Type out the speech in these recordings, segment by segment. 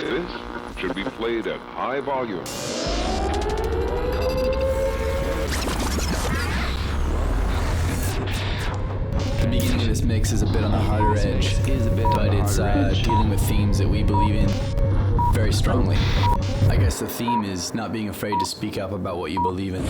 This should be played at high volume. The beginning of this mix is a bit on the harder edge, but it's dealing with themes that we believe in very strongly. I guess the theme is not being afraid to speak up about what you believe in.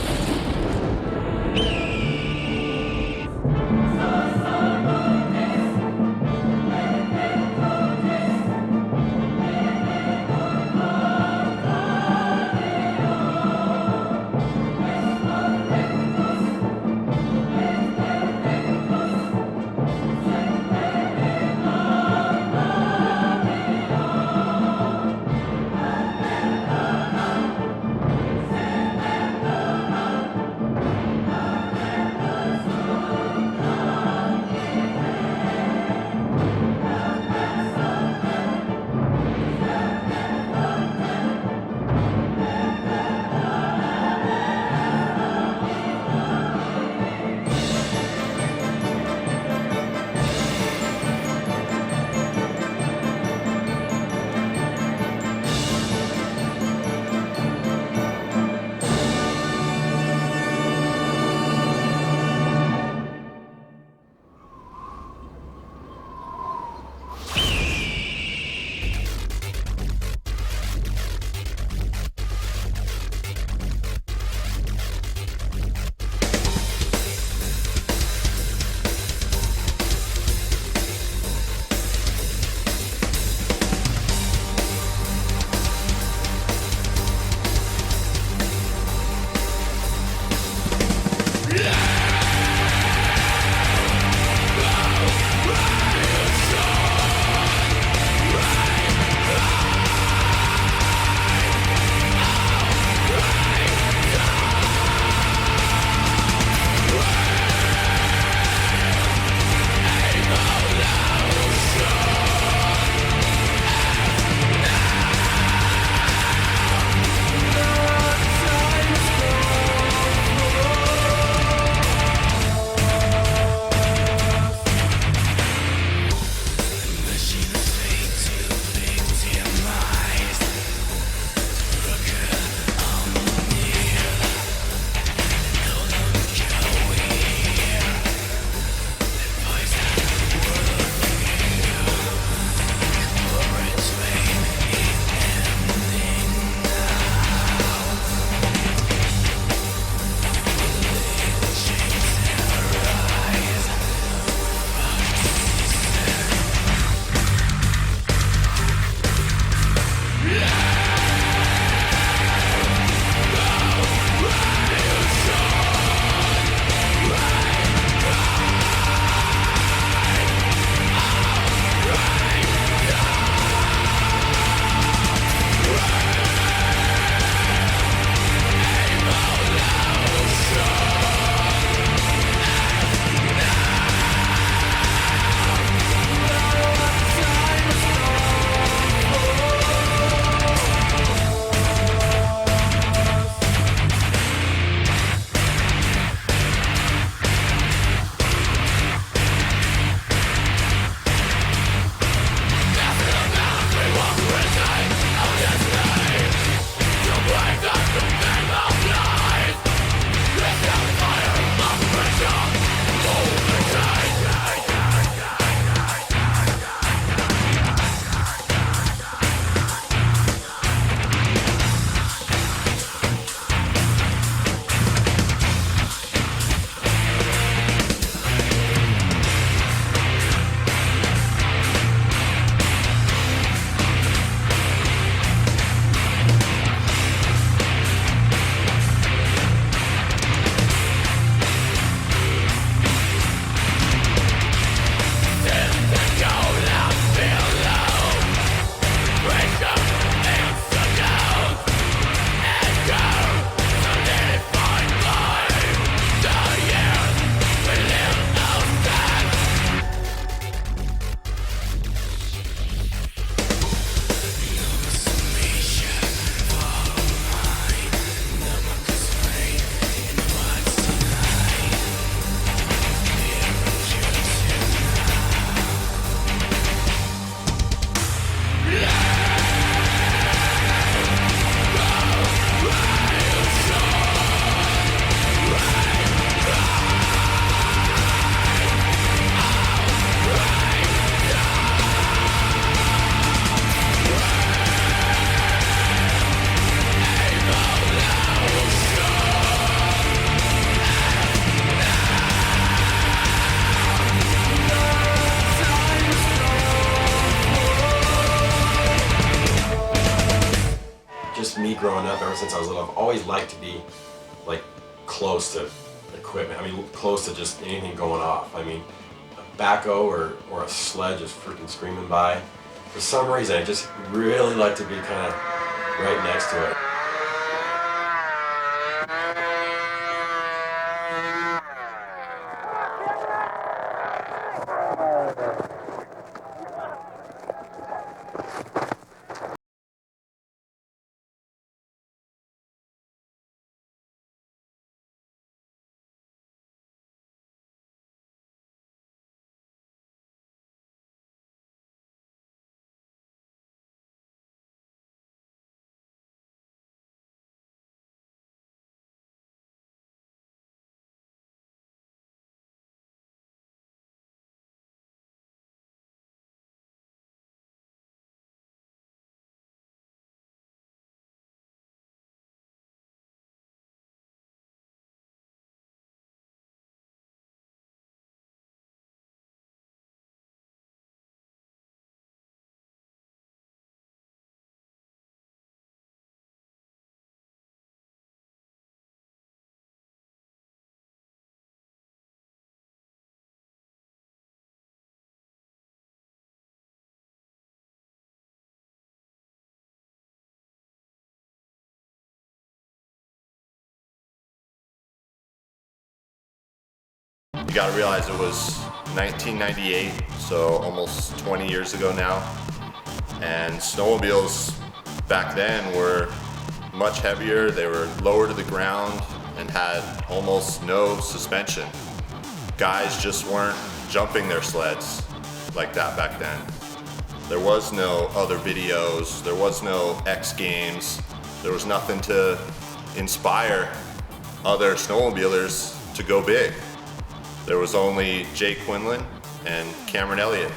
since I was little, I've always liked to be like close to equipment. I mean, close to just anything going off. I mean, a backhoe or a sled just freaking screaming by. For some reason, I just really like to be kind of right next to it. You gotta realize it was 1998, so almost 20 years ago now. And snowmobiles back then were much heavier, they were lower to the ground and had almost no suspension. Guys just weren't jumping their sleds like that back then. There was no other videos, there was no X Games, there was nothing to inspire other snowmobilers to go big. There was only Jay Quinlan and Cameron Elliott.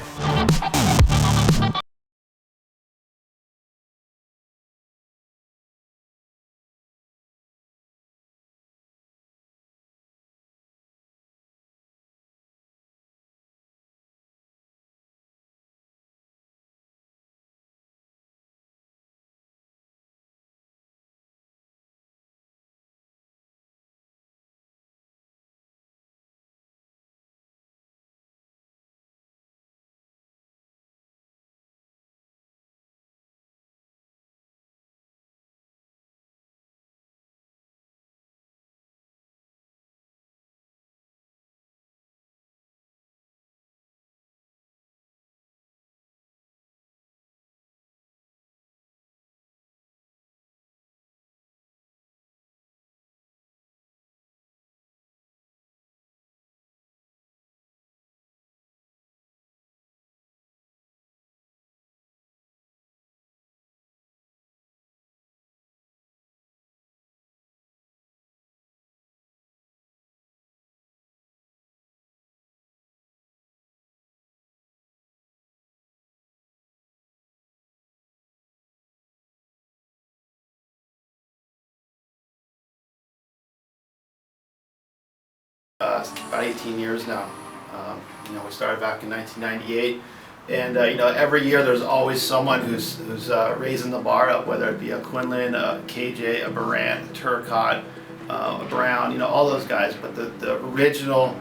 About 18 years now. We started back in 1998, and every year there's always someone who's raising the bar up, whether it be a Quinlan, a KJ, a Barant, a Turcotte, a Brown, all those guys. But the original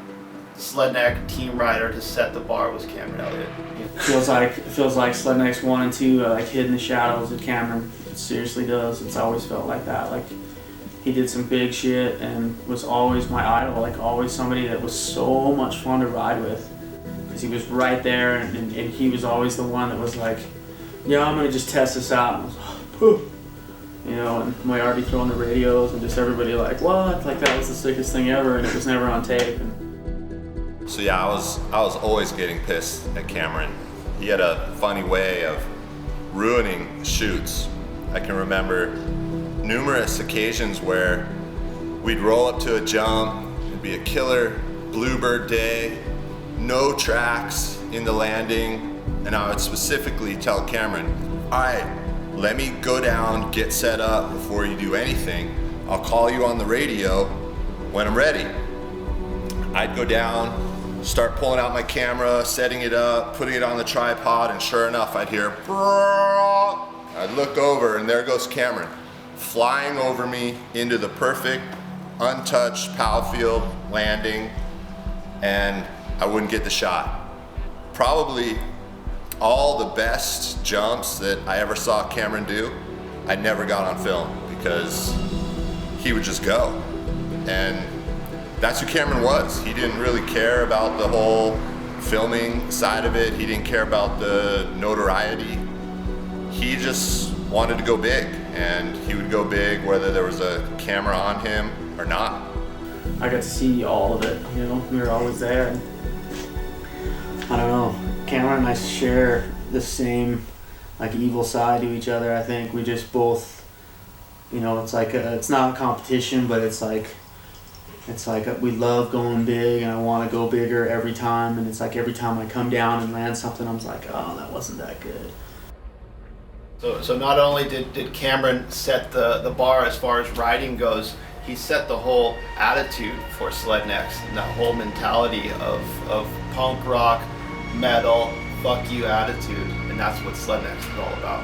Sledneck team rider to set the bar was Cameron Elliott. It feels like Slednecks 1 and 2 like hid in the shadows of Cameron. It seriously does. It's always felt like that. Like, he did some big shit and was always my idol, like always somebody that was so much fun to ride with, because he was right there, and he was always the one that was like, yeah, I'm gonna just test this out. And I was like, poof. And Moyarty throwing the radios and just everybody like, what? Like, that was the sickest thing ever, and it was never on tape. So yeah, I was always getting pissed at Cameron. He had a funny way of ruining shoots. I can remember numerous occasions where we'd roll up to a jump, it'd be a killer bluebird day, no tracks in the landing, and I would specifically tell Cameron, all right, let me go down, get set up before you do anything. I'll call you on the radio when I'm ready. I'd go down, start pulling out my camera, setting it up, putting it on the tripod, and sure enough, I'd hear, brrrr. I'd look over and there goes Cameron, flying over me into the perfect, untouched pow field landing, and I wouldn't get the shot. Probably all the best jumps that I ever saw Cameron do, I never got on film because he would just go. And that's who Cameron was. He didn't really care about the whole filming side of it. He didn't care about the notoriety. He just wanted to go big, and he would go big whether there was a camera on him or not. I got to see all of it, you know, we were always there. And I don't know, Cameron and I share the same like evil side to each other. I think we just both, you know, it's like it's not a competition, but it's like we love going big, and I want to go bigger every time. And it's like every time I come down and land something, I'm like, oh, that wasn't that good. So not only did Cameron set the bar as far as riding goes, he set the whole attitude for Slednecks, and that whole mentality of punk rock, metal, fuck you attitude, and that's what Slednecks is all about.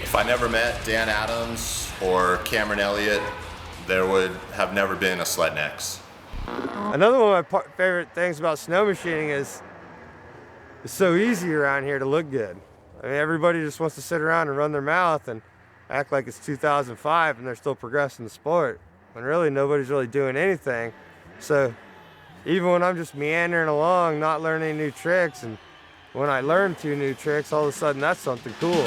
If I never met Dan Adams or Cameron Elliott, there would have never been a Slednecks. Another one of my favorite things about snow machining is it's so easy around here to look good. I mean, everybody just wants to sit around and run their mouth and act like it's 2005 and they're still progressing the sport, when really nobody's really doing anything. So even when I'm just meandering along, not learning new tricks, and when I learn 2 new tricks, all of a sudden that's something cool.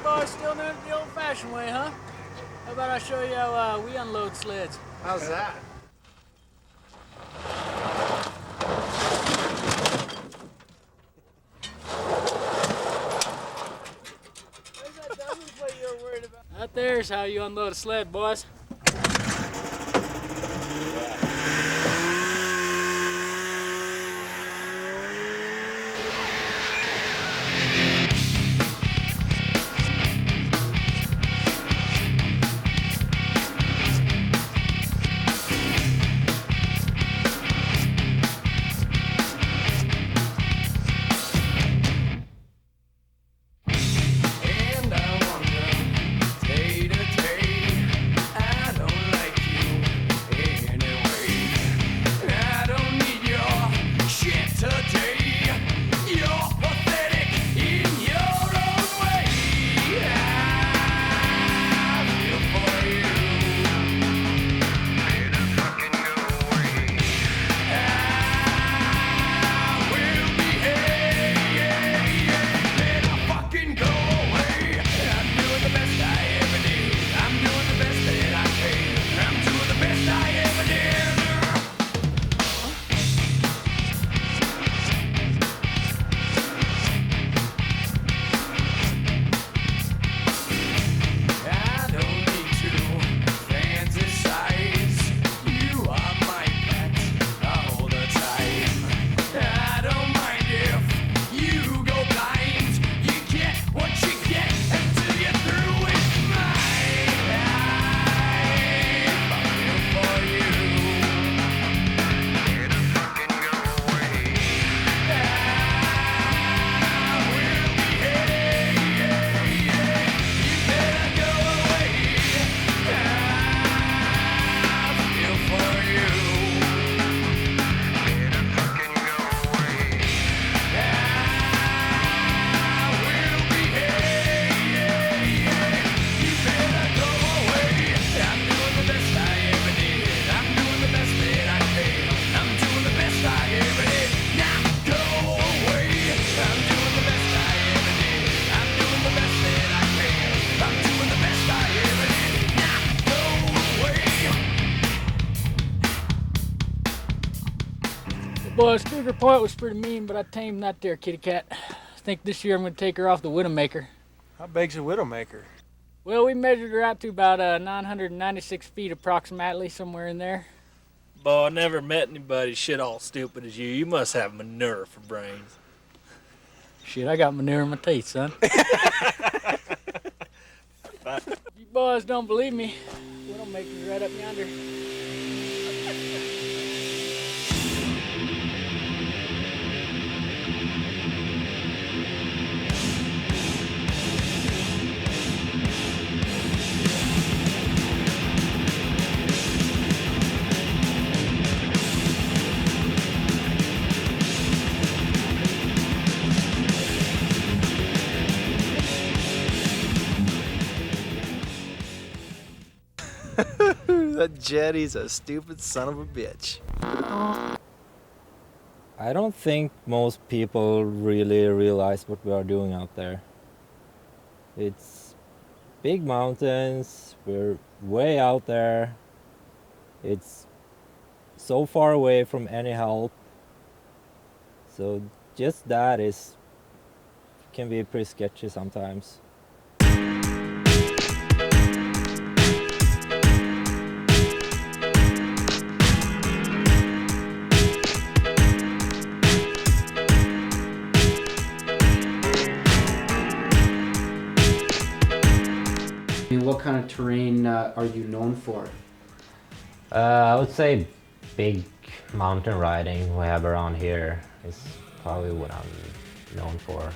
boys still doing it the old-fashioned way, huh? How about I show you how we unload sleds? How's that? Where's that diamond plate you were worried about? Out there's how you unload a sled, boys. Boys, Cougar Point was pretty mean, but I tamed that there kitty cat. I think this year I'm going to take her off the Widowmaker. How big's a Widowmaker? Well, we measured her out to about 996 feet approximately, somewhere in there. Boy, I never met anybody shit all stupid as you. You must have manure for brains. Shit, I got manure in my teeth, son. You boys don't believe me. Widowmaker's right up yonder. That jetty's a stupid son of a bitch. I don't think most people really realize what we are doing out there. It's big mountains, we're way out there. It's so far away from any help. So just that can be pretty sketchy sometimes. What kind of terrain are you known for? I would say big mountain riding we have around here is probably what I'm known for.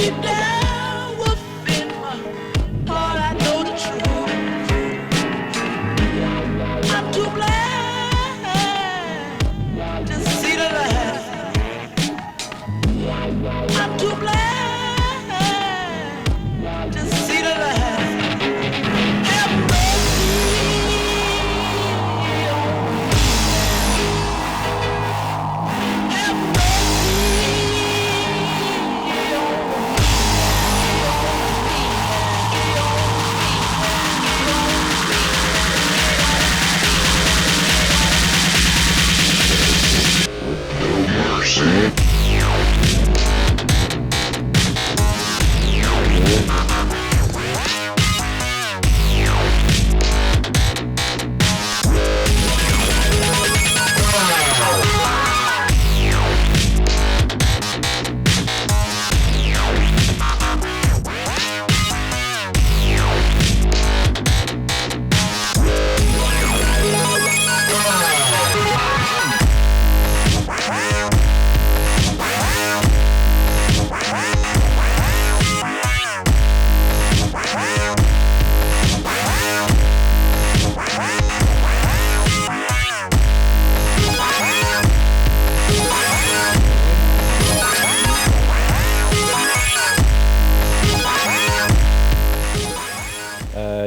deep down within my heart, I know the truth. I'm too blind to see the light. I'm too blind to see the light. Have mercy on me. Have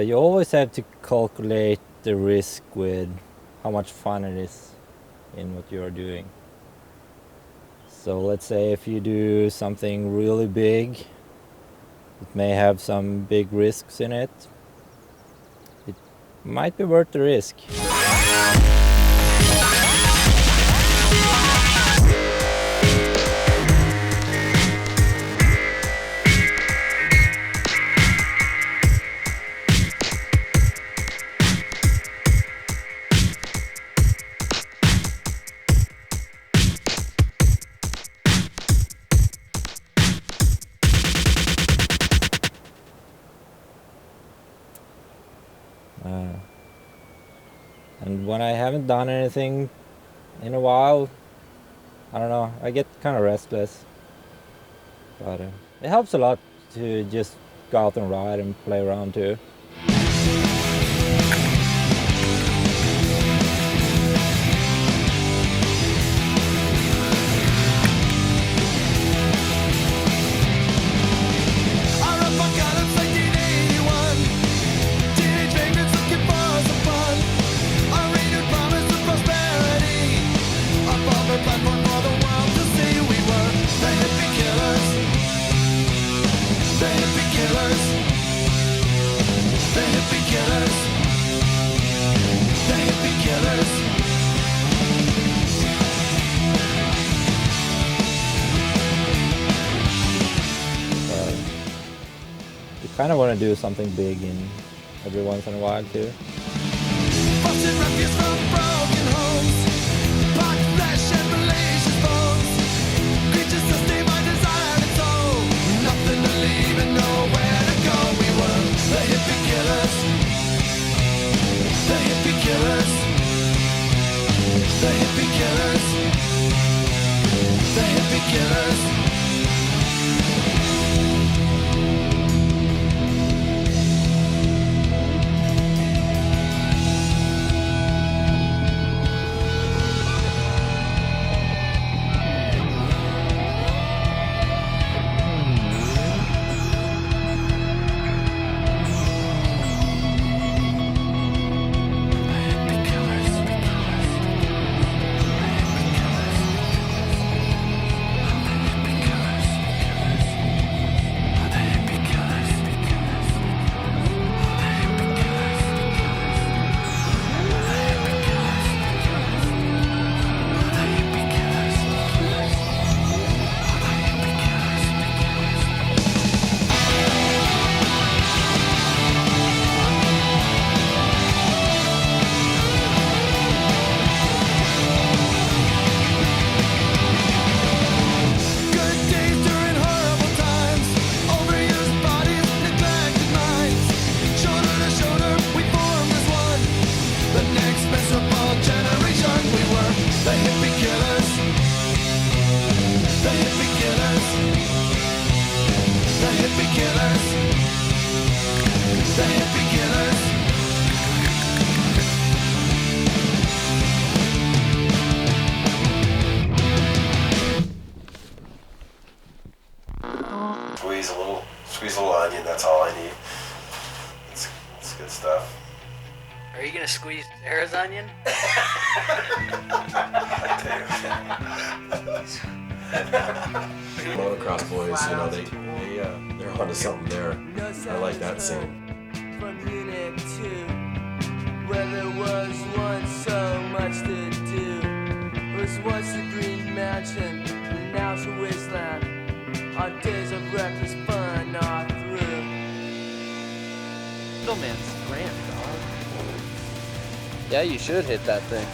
You always have to calculate the risk with how much fun it is in what you are doing. So let's say if you do something really big, it may have some big risks in it. It might be worth the risk. And when I haven't done anything in a while, I don't know, I get kind of restless. But it helps a lot to just go out and ride and play around too. Kind of want to do something big in every once in a while too. squeeze a little onion. That's all I need. It's good stuff. Are you gonna squeeze Sarah's onion? Motocross boys, you know, they're onto something there. I like that scene. From Unit 2, where there was once so much to do. There was once a green mansion, and now it's a wasteland. Our days of reckless fun are through. Middleman's grand, dog. Yeah, you should hit that thing.